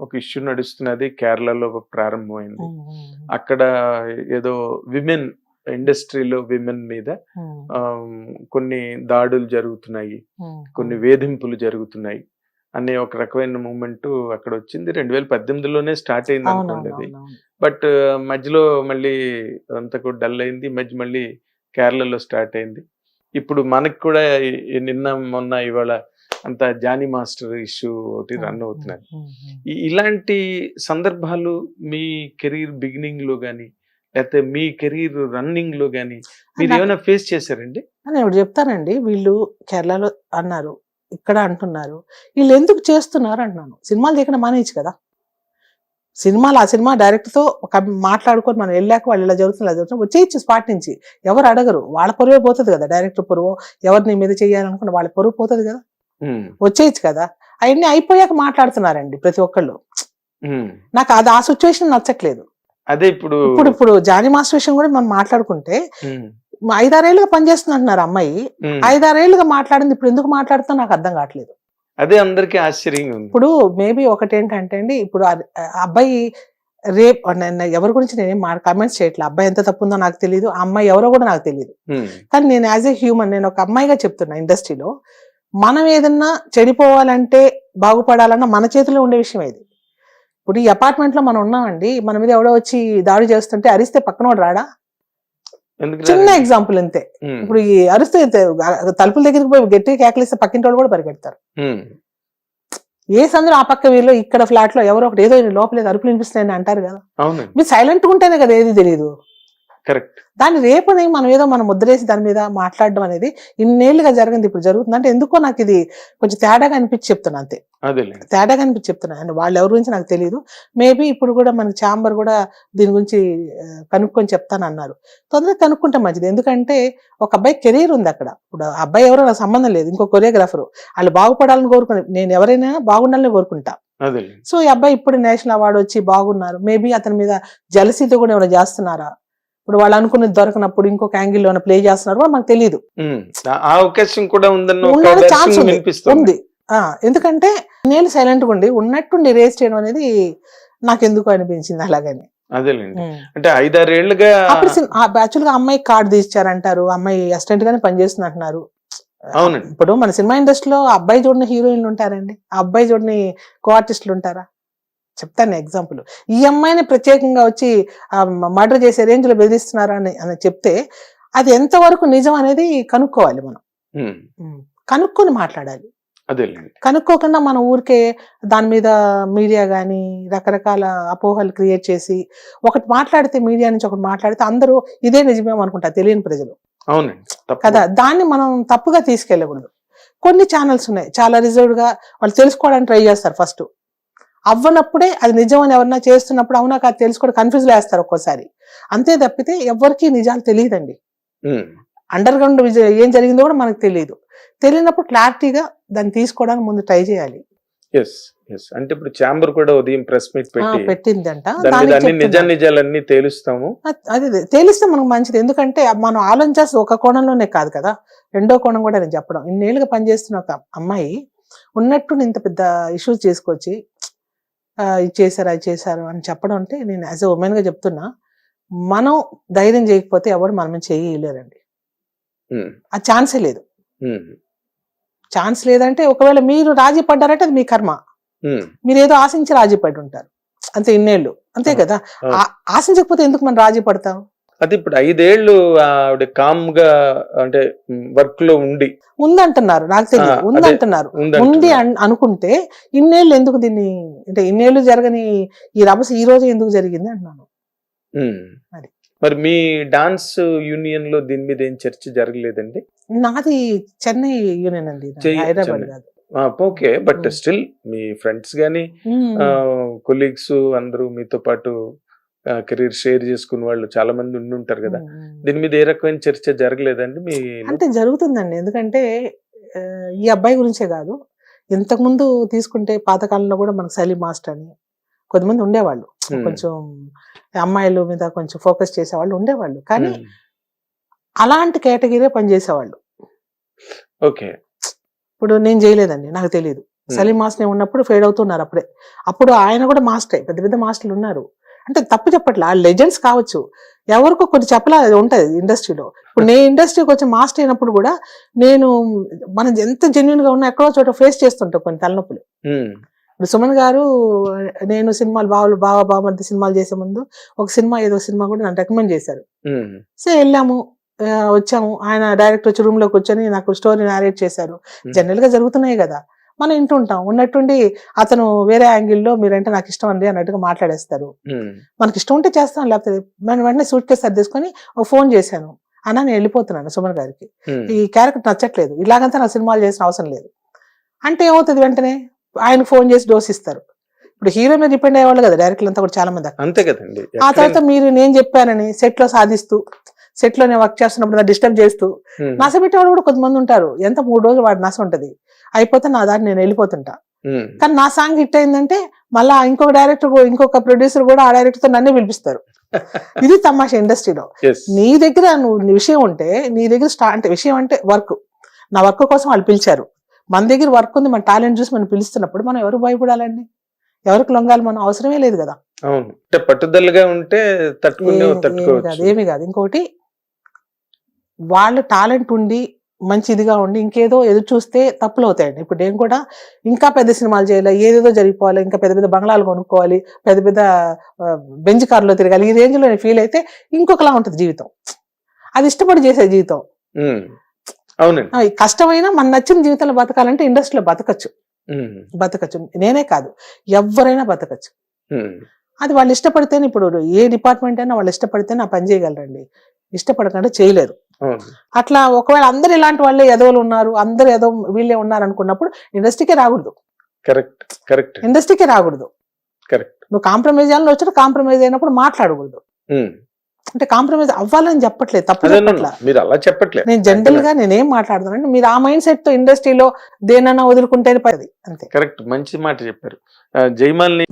ఒక ఇష్యూ నడుస్తున్నది కేరళలో ప్రారంభమైంది. అక్కడ ఏదో విమెన్ ఇండస్ట్రీలో విమెన్ మీద కొన్ని దాడులు జరుగుతున్నాయి, కొన్ని వేధింపులు జరుగుతున్నాయి అనే ఒక రకమైన మూమెంట్ అక్కడ వచ్చింది. 2018లోనే స్టార్ట్ అయింది అనుకోండి అది. బట్ మధ్యలో మళ్ళీ అంతా కూడా డల్ అయింది. మళ్ళీ కేరళలో స్టార్ట్ అయింది. ఇప్పుడు మనకు కూడా నిన్న మొన్న ఇవాళ అంత జానీ మాస్టర్ ఇష్యూ ఒకటి రన్ అవుతున్నారు. ఇలాంటి సందర్భాలు మీ కెరీర్ బిగినింగ్ లో గానీ లేకపోతే మీ కెరీర్ రన్నింగ్ లో గానీ మీరు ఏమైనా ఫేస్ చేశారండి? నేను చెప్తానండి. వీళ్ళు కేరళలో అన్నారు, ఇక్కడ అంటున్నారు, వీళ్ళు ఎందుకు చేస్తున్నారు అంటున్నాను. సినిమాలు తీయకుండా మానేయచ్చు కదా. ఆ సినిమా డైరెక్ట్ తో ఒక మాట్లాడుకొని మనం వెళ్ళాక వాళ్ళు ఇలా జరుగుతుంది వచ్చేయచ్చు స్పాట్ నుంచి. ఎవరు అడగరు, వాళ్ళ పొరువే పోతుంది కదా. డైరెక్టర్ పొరువు ఎవరిని మీద చేయాలనుకున్న వాళ్ళ పొరువు పోతుంది కదా, వచ్చేయచ్చు కదా. అవన్నీ అయిపోయాక మాట్లాడుతున్నారండి ప్రతి ఒక్కళ్ళు. నాకు అది ఆ సిచ్యువేషన్ నచ్చట్లేదు. అదే ఇప్పుడు జానీ మాస్టర్ విషయం కూడా మనం మాట్లాడుకుంటే 5-6 ఏళ్ళుగా పనిచేస్తుంది అంటున్నారు అమ్మాయి. 5-6 ఏళ్ళుగా మాట్లాడింది, ఇప్పుడు ఎందుకు మాట్లాడుతున్నా నాకు అర్థం కావట్లేదు. అదే అందరికీ ఆశ్చర్యంగా ఉంది. ఇప్పుడు మేబీ ఒకటి ఏంటంటే అండి, ఇప్పుడు అబ్బాయి రేప్ ఎవరి గురించి నేనేం కామెంట్స్ చేయట్లేదు. అబ్బాయి ఎంత తప్పుందో నాకు తెలియదు, ఆ అమ్మాయి ఎవరో కూడా నాకు తెలియదు. కానీ నేను యాజ్ ఏ హ్యూమన్, నేను ఒక అమ్మాయిగా చెప్తున్నా, ఇండస్ట్రీలో మనం ఏదన్నా చెడిపోవాలంటే బాగుపడాలన్నా మన చేతిలో ఉండే విషయం ఇది. ఇప్పుడు ఈ అపార్ట్మెంట్ లో మనం ఉన్నామండి, మన మీద ఎవడో వచ్చి దాడి చేస్తుంటే అరిస్తే పక్కనోడు రాడా? చిన్న ఎగ్జాంపుల్ అంతే. ఇప్పుడు ఈ అరిస్తే తలుపుల దగ్గరికి పోయి గట్టిగా కేకలిస్తే పక్కింటి వాళ్ళు కూడా పరిగెడతారు. ఏ సందరూ ఆ పక్క వీళ్ళు ఇక్కడ ఫ్లాట్ లో ఎవరో ఒకటి ఏదో లోపల అరుపులు వినిపిస్తున్నాయని అంటారు కదా. మీరు సైలెంట్ గా ఉంటేనే కదా ఏది తెలియదు. దాన్ని రేపుని మనం ఏదో మనం ముద్రేసి దాని మీద మాట్లాడడం అనేది ఇన్నేళ్లుగా జరిగింది, ఇప్పుడు జరుగుతుంది అంటే ఎందుకో నాకు ఇది కొంచెం తేడాగా అనిపించి చెప్తున్నా. అంతే, తేడాగా అనిపించి చెప్తున్నా. అండ్ వాళ్ళు ఎవరి గురించి నాకు తెలియదు. మేబీ ఇప్పుడు కూడా మనకి ఛాంబర్ కూడా దీని గురించి కనుక్కొని చెప్తానన్నారు. తొందరగా కనుక్కుంటే మంచిది. ఎందుకంటే ఒక అబ్బాయి కెరీర్ ఉంది అక్కడ. ఇప్పుడు అబ్బాయి ఎవరో నాకు సంబంధం లేదు, ఇంకో కొరియోగ్రాఫర్. వాళ్ళు బాగుపడాలని కోరుకుని, నేను ఎవరైనా బాగుండాలని కోరుకుంటా. సో ఈ అబ్బాయి ఇప్పుడు నేషనల్ అవార్డు వచ్చి బాగున్నారు. మేబీ అతని మీద జలసీతో కూడా ఏమైనా చేస్తున్నారా? ఇప్పుడు వాళ్ళు అనుకున్నది దొరకనప్పుడు ఇంకొక యాంగిల్ లో ప్లే చేస్తున్నారు కూడా మనకు తెలియదు. అవకాశం కూడా ఛాన్స్ ఉంది. ఎందుకంటే నేను సైలెంట్ గా ఉండి ఉన్నట్టుండి రేస్ చేయడం అనేది నాకు ఎందుకు అనిపించింది అలాగని. అంటే 5-6 ఏళ్లుగా యాక్చువల్ గా అమ్మాయి కార్డు తీసిచ్చారంటారు, అమ్మాయి అసిస్టెంట్ గానే పనిచేస్తుంది అంటున్నారు. ఇప్పుడు మన సినిమా ఇండస్ట్రీలో అబ్బాయి చూడని హీరోయిన్లు ఉంటారండి, ఆ అబ్బాయి చూడని కో ఆర్టిస్టులు ఉంటారా? చెప్తాను ఎగ్జాంపుల్. ఈ అమ్మాయిని ప్రత్యేకంగా వచ్చి మర్డర్ చేసే రేంజ్ లో బెదిరిస్తున్నారా అని చెప్తే అది ఎంతవరకు నిజం అనేది కనుక్కోవాలి. మనం కనుక్కొని మాట్లాడాలి. కనుక్కోకుండా మన ఊరికే దాని మీద మీడియా గానీ రకరకాల అపోహలు క్రియేట్ చేసి ఒకటి మాట్లాడితే, మీడియా నుంచి ఒకటి మాట్లాడితే అందరూ ఇదే నిజమేమో అనుకుంటారు తెలియని ప్రజలు కదా. దాన్ని మనం తప్పుగా తీసుకెళ్ళకూడదు. కొన్ని ఛానల్స్ ఉన్నాయి చాలా రిజర్వ్డ్ గా, వాళ్ళు తెలుసుకోవడానికి ట్రై చేస్తారు. ఫస్ట్ అవ్వనప్పుడే అది నిజం అని ఎవరన్నా చేస్తున్నప్పుడు అవునా కాదు తెలుసుకోవడం కన్ఫ్యూజ్ వేస్తారు ఒక్కోసారి. అంతే తప్పితే ఎవరికి నిజాలు తెలియదండి. అండర్ గ్రౌండ్ ఏం జరిగిందో కూడా మనకు తెలియదు. తెలియనప్పుడు క్లారిటీగా దాన్ని తీసుకోవడానికి ముందు ట్రై చేయాలి. అంటే ఇప్పుడు ఛాంబర్ కూడా ఉదయం ప్రెస్ మీట్ పెట్టిందంట, నిజాలన్నీ తేలుస్తాము. అదే తేలిస్తే మనకు మంచిది. ఎందుకంటే మనం ఆలోచించాల్సి ఒక కోణంలోనే కాదు కదా, రెండో కోణం కూడా నేను చెప్పడం. ఇన్నేళ్ళుగా పనిచేస్తున్న ఒక అమ్మాయి ఉన్నట్టు ఇంత పెద్ద ఇష్యూస్ చేసుకొచ్చి ఇది చేశారు అది చేశారు అని చెప్పడం అంటే, నేను యాజ్ ఎ ఉమెన్ గా చెప్తున్నా, మనం ధైర్యం చేయకపోతే ఎవరు మనం చేయలేరండి. ఆ ఛాన్సే లేదు. ఛాన్స్ లేదంటే ఒకవేళ మీరు రాజీ పడ్డారంటే అది మీ కర్మ. మీరు ఏదో ఆశించి రాజీ పడి ఉంటారు అంతే, ఇన్నేళ్ళు అంతే కదా. ఆశించకపోతే ఎందుకు మనం రాజీ పడతాం? అది ఇప్పుడు 5 ఏళ్ళు ఆవిడ కామ్ గా అంటే వర్క్ లో ఉందంటున్నారు, నాకు తెలియదు, ఉందంటున్నారు. ఉంది అనుకుంటే ఇన్నేళ్ళు ఎందుకు దీన్ని, అంటే ఇన్నేళ్ళు జరగని ఈ రభస ఈ రోజు ఎందుకు జరిగింది అంటున్నాను. మరి మీ డాన్స్ యూనియన్ లో దీని మీద ఏం చర్చ జరగలేదండి? నాది చెన్నై యూనియన్ అండి, హైదరాబాద్ కాదు. Okay, but still me friends గానీ కొలీగ్స్ అందరూ మీతో పాటు కెరీర్ షేర్ చేసుకున్న వాళ్ళు చాలా మంది ఉండుంటారు కదా, దీని మీద ఏ రకమైన చర్చ జరగలేదండి? మీ అంటే జరుగుతుందండి. ఎందుకంటే ఈ అబ్బాయి గురించే కాదు, ఇంతకు ముందు తీసుకుంటే పాతకాలంలో కూడా మనకు సలీం మాస్టర్ అని కొంతమంది ఉండేవాళ్ళు, కొంచెం అమ్మాయిల మీద కొంచెం ఫోకస్ చేసేవాళ్ళు ఉండేవాళ్ళు. కానీ అలాంటి కేటగిరీ పనిచేసేవాళ్ళు. ఓకే, ఇప్పుడు నేను చేయలేదండి, నాకు తెలియదు. సలీం మాస్టర్ ఉన్నప్పుడు ఫేడ్ అవుతున్నారు అప్పుడే. అప్పుడు ఆయన కూడా మాస్టరే, పెద్ద పెద్ద మాస్టర్లు ఉన్నారు. అంటే తప్పు చెప్పట్లే, ఆ లెజెండ్స్ కావచ్చు, ఎవరికో కొన్ని చెప్పలే, అది ఉంటది ఇండస్ట్రీలో. ఇప్పుడు నేను ఇండస్ట్రీకి వచ్చి మాస్టర్ అయినప్పుడు కూడా నేను మనం ఎంత జెన్యున్ గా ఉన్నా ఎక్కడో చోట ఫేస్ చేస్తుంటాం కొన్ని తలనొప్పులు. ఇప్పుడు సుమన్ గారు, నేను సినిమాలు బావమరిది సినిమాలు చేసే ముందు ఒక సినిమా ఏదో సినిమా కూడా నన్ను రికమెండ్ చేశారు. సో వెళ్ళాము, వచ్చాము, ఆయన డైరెక్ట్ వచ్చి రూమ్ లోకి వచ్చి నాకు స్టోరీ నారేట్ చేశారు. జనరల్ గా జరుగుతున్నాయి కదా, మనం వింటుంటాం. ఉన్నట్టుండి అతను వేరే యాంగిల్లో మీరంటే నాకు ఇష్టం అండి అన్నట్టుగా మాట్లాడేస్తారు. మనకి ఇష్టం ఉంటే చేస్తాం, లేకపోతే నేను వెంటనే సూట్ కేసు సర్దేసుకొని ఒక ఫోన్ చేశాను, అన్నా నేను వెళ్ళిపోతున్నాను సుమన్ గారికి, ఈ క్యారెక్టర్ నచ్చట్లేదు, ఇలాగంతా నా సినిమాలు చేసిన అవసరం లేదు అంటే ఏమవుతుంది, వెంటనే ఆయనకు ఫోన్ చేసి డోస్ ఇస్తారు. ఇప్పుడు హీరో మీద డిపెండ్ అయ్యేవాళ్ళు కదా డైరెక్టర్లు అంతా కూడా చాలా మంది. అంతే కదండి. ఆ తర్వాత మీరు నేను చెప్పానని సెట్ లో సాధిస్తూ, సెట్ లో నేను వర్క్ చేస్తున్నప్పుడు డిస్టర్బ్ చేస్తూ నస పెట్టేవాళ్ళు కూడా కొంతమంది ఉంటారు. ఎంత 3 రోజులు వాడి నస ఉంటది, అయిపోతే నా దాన్ని నేను వెళ్ళిపోతుంటా. కానీ నా సాంగ్ హిట్ అయిందంటే మళ్ళా ఇంకొక డైరెక్టర్, ఇంకొక ప్రొడ్యూసర్ కూడా ఆ డైరెక్టర్ తో నన్నే పిలిపిస్తారు. ఇది తమాషా ఇండస్ట్రీలో. నీ దగ్గర నీ విషయం ఉంటే, నీ దగ్గర అంటే విషయం అంటే వర్క్, నా వర్క్ కోసం వాళ్ళు పిలిచారు, మన దగ్గర వర్క్ ఉంది, మన టాలెంట్ చూసి మనం పిలుస్తున్నప్పుడు మనం ఎవరు భయపడాలండి, ఎవరికి లొంగాలి, మనం అవసరమే లేదు కదా. అవును, పట్టుదలగా ఉంటే ఏమి కాదు. ఇంకోటి, వాళ్ళ టాలెంట్ ఉండి మంచి ఇదిగా ఉండి ఇంకేదో ఎదురు చూస్తే తప్పులు అవుతాయండి. ఇప్పుడు నేను కూడా ఇంకా పెద్ద సినిమాలు చేయాలి, ఏదేదో జరిగిపోవాలి, ఇంకా పెద్ద పెద్ద బంగ్లాలు కొనుక్కోవాలి, పెద్ద పెద్ద బెంచ్ కార్లో తిరగాలి, ఈ రేంజ్ లో ఫీల్ అయితే ఇంకొకలా ఉంటుంది జీవితం. అది ఇష్టపడి చేసే జీవితం. అవునండి, కష్టమైనా మన నచ్చిన జీవితంలో బతకాలంటే ఇండస్ట్రీలో బతకచ్చు. నేనే కాదు, ఎవరైనా బతకచ్చు. అది వాళ్ళు ఇష్టపడితేనే, ఇప్పుడు ఏ డిపార్ట్మెంట్ అయినా వాళ్ళు ఇష్టపడితేనే ఆ పని చేయగలరండి, ఇష్టపడకంటే చేయలేరు. అట్లా ఒకవేళ అందరు ఇలాంటి వాళ్ళే ఎదవలు ఉన్నారు, అందరు ఎదవ వీళ్ళే ఉన్నారు అనుకున్నప్పుడు ఇండస్ట్రీకే రాకూడదు. ఇండస్ట్రీకే రాకూడదు. నువ్వు కాంప్రమైజ్ చేయాలని వచ్చిన కాంప్రమైజ్ అయినప్పుడు మాట్లాడకూడదు. అంటే కాంప్రమైజ్ అవ్వాలని చెప్పట్లేదు, తప్పు చెప్పట్లేదు. నేను జనరల్ గా నేనేం మాట్లాడుతానంటే, మీరు ఆ మైండ్ సెట్ తో ఇండస్ట్రీలో దేనన్నా వదులుకుంటేనే పది. అంతే. కరెక్ట్, మంచి మాట చెప్పారు. జయమాలిని